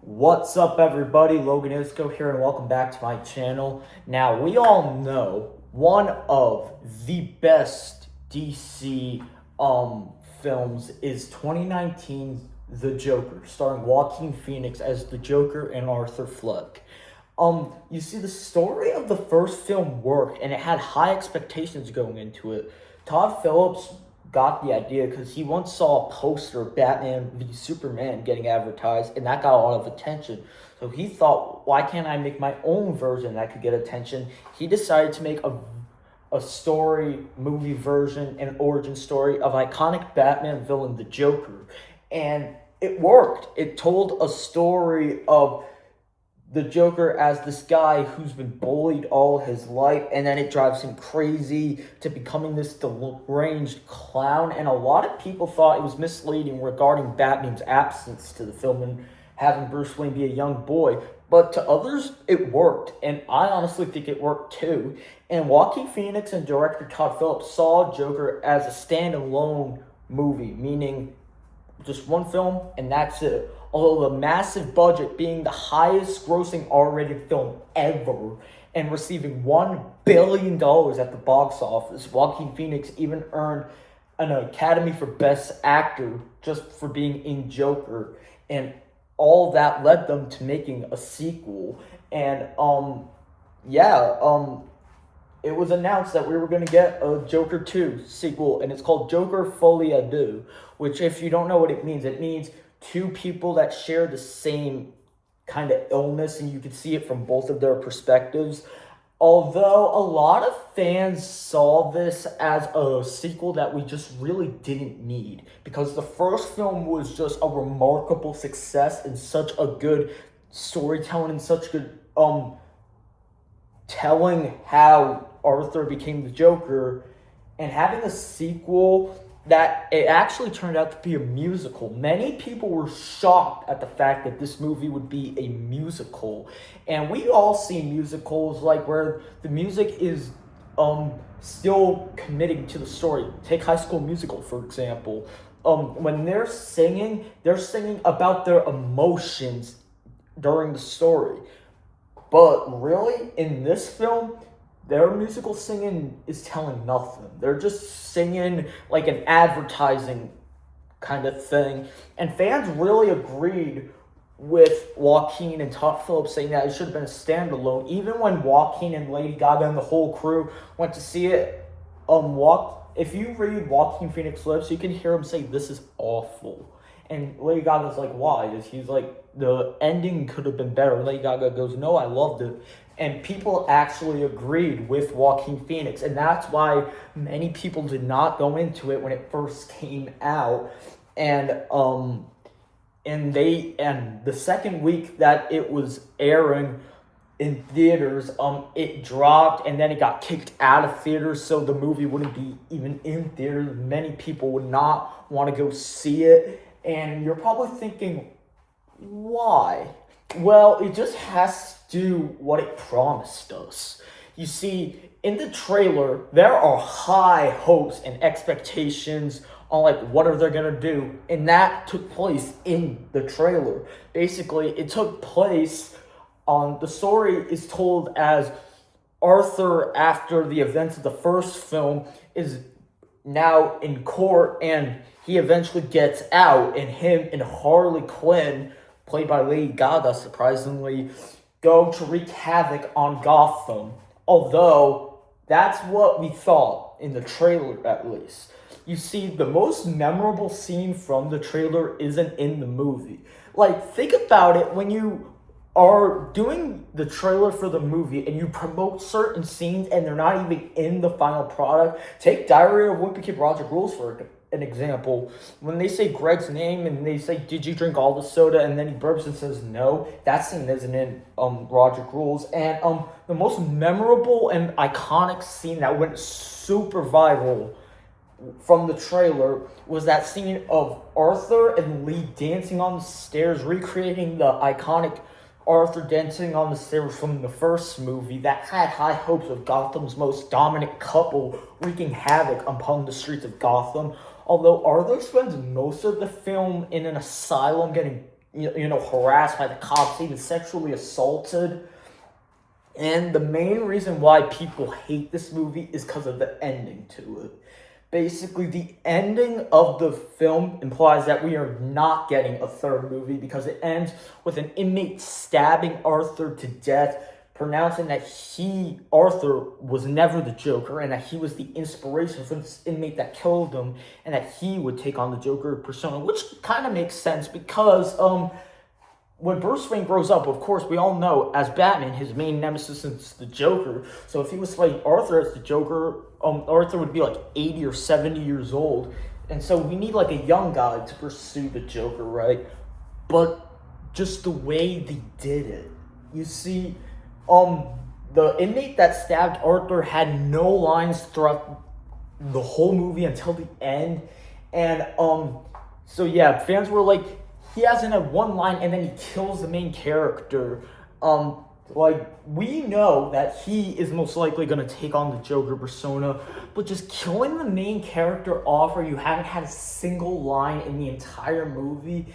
What's up, everybody? Logan Isco here, and welcome back to my channel. Now, we all know one of the best DC films is 2019's The Joker, starring Joaquin Phoenix as the Joker and Arthur Fleck. You see, the story of the first film worked, and it had high expectations going into it. Todd Phillips got the idea because he once saw a poster of Batman v Superman getting advertised, and that got a lot of attention. So he thought, why can't I make my own version that could get attention? He decided to make a story, movie version, an origin story of iconic Batman villain, the Joker. And it worked. It told a story of the Joker as this guy who's been bullied all his life, and then it drives him crazy to becoming this deranged clown. And a lot of people thought it was misleading regarding Batman's absence to the film and having Bruce Wayne be a young boy. But to others, it worked, and I honestly think it worked too. And Joaquin Phoenix and director Todd Phillips saw Joker as a standalone movie, meaning just one film, and that's it. Although the massive budget being the highest grossing R-rated film ever and receiving $1 billion at the box office, Joaquin Phoenix even earned an Academy for Best Actor just for being in Joker. And all that led them to making a sequel. And it was announced that we were going to get a Joker 2 sequel, and it's called Joker Folie A Deux, which, if you don't know what it means two people that share the same kind of illness, and you can see it from both of their perspectives. Although a lot of fans saw this as a sequel that we just really didn't need, because the first film was just a remarkable success and such a good storytelling and such good telling how Arthur became the Joker, and having a sequel that it actually turned out to be a musical. Many people were shocked at the fact that this movie would be a musical. And we all see musicals like where the music is still committing to the story. Take High School Musical, for example. When they're singing about their emotions during the story. But really, in this film, their musical singing is telling nothing. They're just singing like an advertising kind of thing. And fans really agreed with Joaquin and Todd Phillips saying that it should have been a standalone. Even when Joaquin and Lady Gaga and the whole crew went to see it, if you read Joaquin Phoenix's lips, you can hear him say, "This is awful." And Lady Gaga's like, why? He's like, the ending could have been better. Lady Gaga goes, no, I loved it. And people actually agreed with Joaquin Phoenix. And that's why many people did not go into it when it first came out. And the second week that it was airing in theaters, it dropped, and then it got kicked out of theaters, so the movie wouldn't be even in theaters. Many people would not want to go see it. And you're probably thinking, why? Well, it just has to do what it promised us. You see, in the trailer, there are high hopes and expectations on like what are they gonna do, and that took place in the trailer. Basically, it took place the story is told as Arthur, after the events of the first film, is now in court, and he eventually gets out, and him and Harley Quinn, played by Lady Gaga, surprisingly, go to wreak havoc on Gotham. Although, that's what we thought in the trailer, at least. You see, the most memorable scene from the trailer isn't in the movie. Like, think about it when you are doing the trailer for the movie and you promote certain scenes and they're not even in the final product. Take Diary of a Wimpy Kid Roger Rules for an example. When they say Greg's name and they say, "Did you drink all the soda?" and then he burps and says no, that scene isn't in Roger Rules. And the most memorable and iconic scene that went super viral from the trailer was that scene of Arthur and Lee dancing on the stairs, recreating the iconic Arthur dancing on the stairs from the first movie that had high hopes of Gotham's most dominant couple wreaking havoc upon the streets of Gotham. Although Arthur spends most of the film in an asylum getting harassed by the cops, even sexually assaulted. And the main reason why people hate this movie is because of the ending to it. Basically, the ending of the film implies that we are not getting a third movie because it ends with an inmate stabbing Arthur to death, pronouncing that Arthur, was never the Joker, and that he was the inspiration for this inmate that killed him, and that he would take on the Joker persona, which kind of makes sense because, when Bruce Wayne grows up, of course, we all know, as Batman, his main nemesis is the Joker. So if he was fighting Arthur as the Joker, Arthur would be like 80 or 70 years old. And so we need like a young guy to pursue the Joker, right? But just the way they did it. You see, the inmate that stabbed Arthur had no lines throughout the whole movie until the end. And, so yeah, fans were like, he hasn't had one line and then he kills the main character. We know that he is most likely going to take on the Joker persona, but just killing the main character off where you haven't had a single line in the entire movie,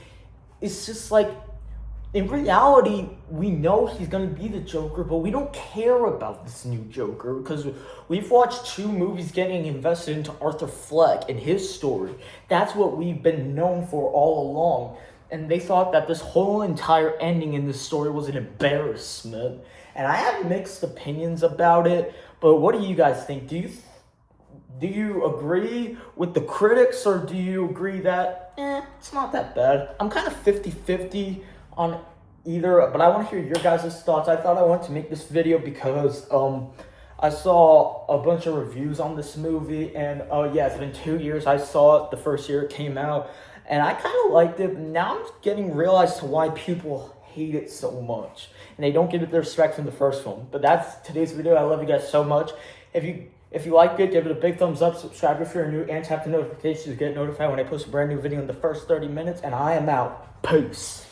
it's just like, in reality, we know he's going to be the Joker, but we don't care about this new Joker because we've watched 2 movies getting invested into Arthur Fleck and his story. That's what we've been known for all along. And they thought that this whole entire ending in this story was an embarrassment. And I have mixed opinions about it, but what do you guys think? Do you agree with the critics, or do you agree that, it's not that bad? I'm kind of 50-50 on either, but I want to hear your guys' thoughts. I thought I wanted to make this video because I saw a bunch of reviews on this movie, and yeah, it's been 2 years. I saw it the first year it came out, and I kind of liked it. Now I'm getting realized to why people hate it so much, and they don't give it the respect from the first film. But that's today's video. I love you guys so much. If you liked it, give it a big thumbs up, subscribe if you're new, and tap the notifications to get notified when I post a brand new video in the first 30 minutes, and I am out. Peace.